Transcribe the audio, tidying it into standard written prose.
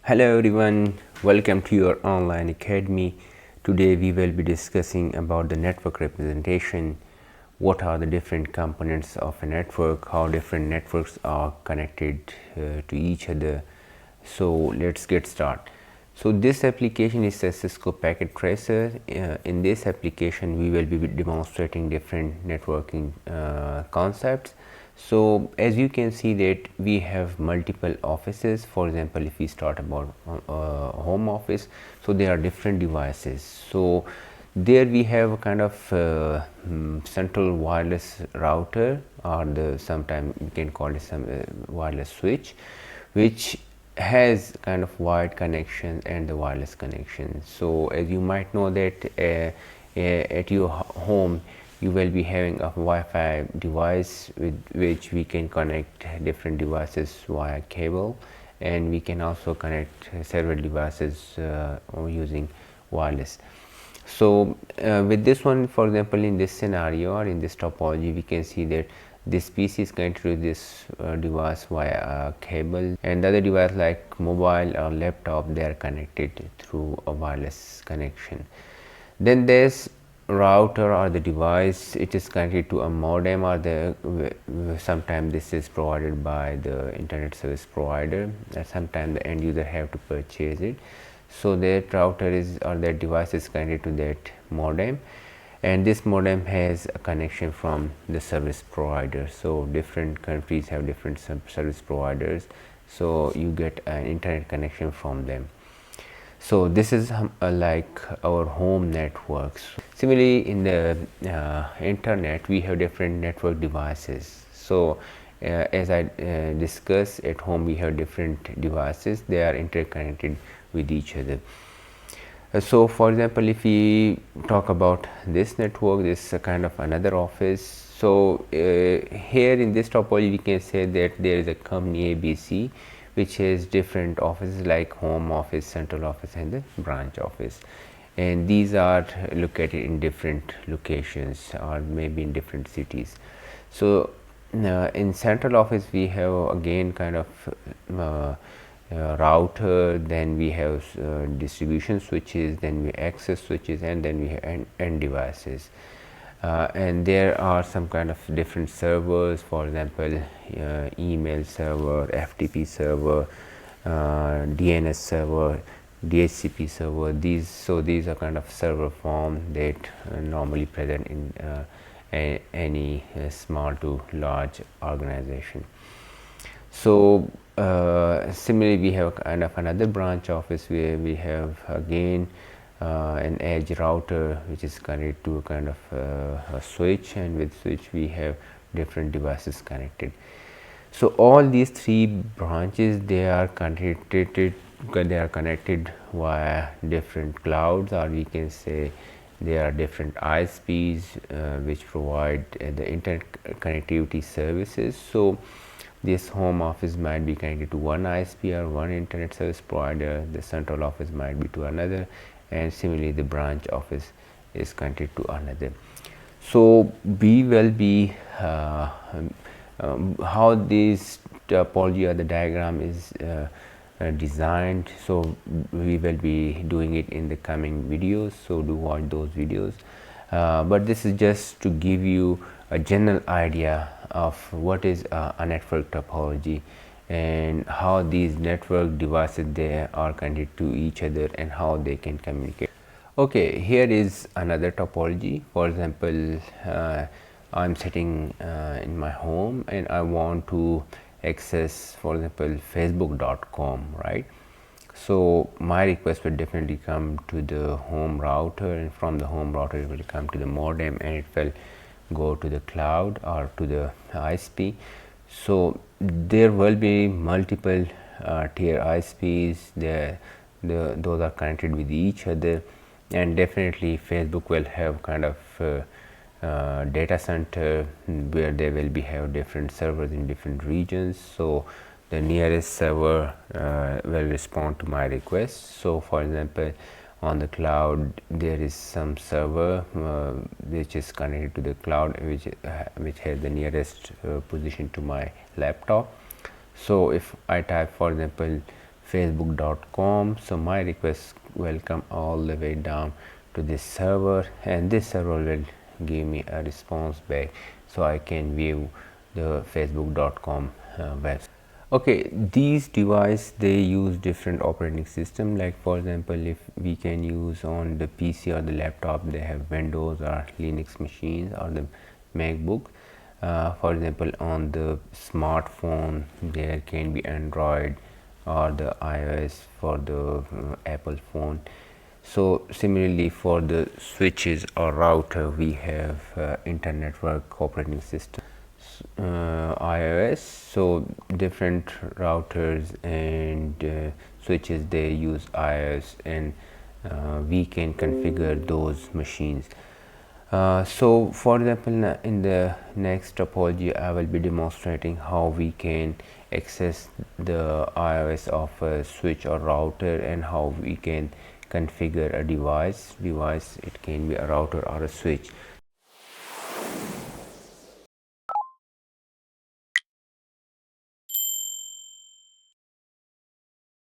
Hello everyone, welcome to your online academy. Today we will be discussing about the network representation. What are the different components of a network, how different networks are connected to each other. So let's get started. So this application is a Cisco Packet Tracer. In this application we will be demonstrating different networking concepts. So as you can see that we have multiple offices. For example, if we start about home office, so there are different devices. So there we have a kind of central wireless router, or the sometimes we can call it some wireless switch, which has kind of wired connection and the wireless connection. So as you might know that at your home you will be having a Wi-Fi device with which we can connect different devices via cable, and we can also connect several devices using wireless. So with this one, for example, in this scenario or in this topology, we can see that this PC is connected to this device via a cable, and the other device like mobile or laptop, they are connected through a wireless connection. Then there's router or the device, it is connected to a modem, or the sometimes this is provided by the internet service provider, and sometimes the end user have to purchase it. So that router is, or that device is connected to that modem, and this modem has a connection from the service provider. So different countries have different service providers, so you get an internet connection from them. So this is like our home networks. Similarly, in the internet we have different network devices. So as I discussed, at home we have different devices, they are interconnected with each other. So for example, if we talk about this network, this is a kind of another office. So here in this topology we can say that there is a company ABC which has different offices like home office, central office, and the branch office, and these are located in different locations or maybe in different cities. So in central office we have again kind of router, then we have distribution switches, then we access switches, and then we have end devices. And there are some kind of different servers, for example email server, FTP server, DNS server, DHCP server. These are kind of server form that normally present in any small to large organization. So similarly, we have kind of another branch office where we have again an edge router which is connected to a kind of a switch, and with switch we have different devices connected. So all these three branches, they are connected via different clouds, or we can say there are different ISPs which provide the internet connectivity services. So this home office might be connected to one ISP or one internet service provider, the central office might be to another, and similarly the branch office is connected to another. So we will be how this topology or the diagram is designed, so we will be doing it in the coming videos, so do watch those videos. But this is just to give you a general idea of what is a network topology and how these network devices they are connected to each other and how they can communicate. Okay, here is another topology. For example, I'm sitting in my home and I want to access, for example, facebook.com, right? So my request will definitely come to the home router, and from the home router it will come to the modem, and it will go to the cloud or to the ISP. So there will be multiple tier ISPs there, those are connected with each other, and definitely Facebook will have kind of data center where they will be have different servers in different regions. So the nearest server will respond to my request. So for example, on the cloud there is some server which is connected to the cloud, which has the nearest position to my laptop. So if I type, for example, facebook.com. So my request will come all the way down to this server, and this server will give me a response back so I can view the facebook.com website. Okay, these devices they use different operating system. Like for example, if we can use on the PC or the laptop, they have Windows or Linux machines or the MacBook. For example, on the smartphone there can be Android or the iOS for the Apple phone. So similarly for the switches or router, we have Inter-Network Operating System, iOS. So different routers and switches they use iOS, and we can configure those machines. So for example, in the next topology I will be demonstrating how we can access the iOS of a switch or router, and how we can configure a device. It can be a router or a switch.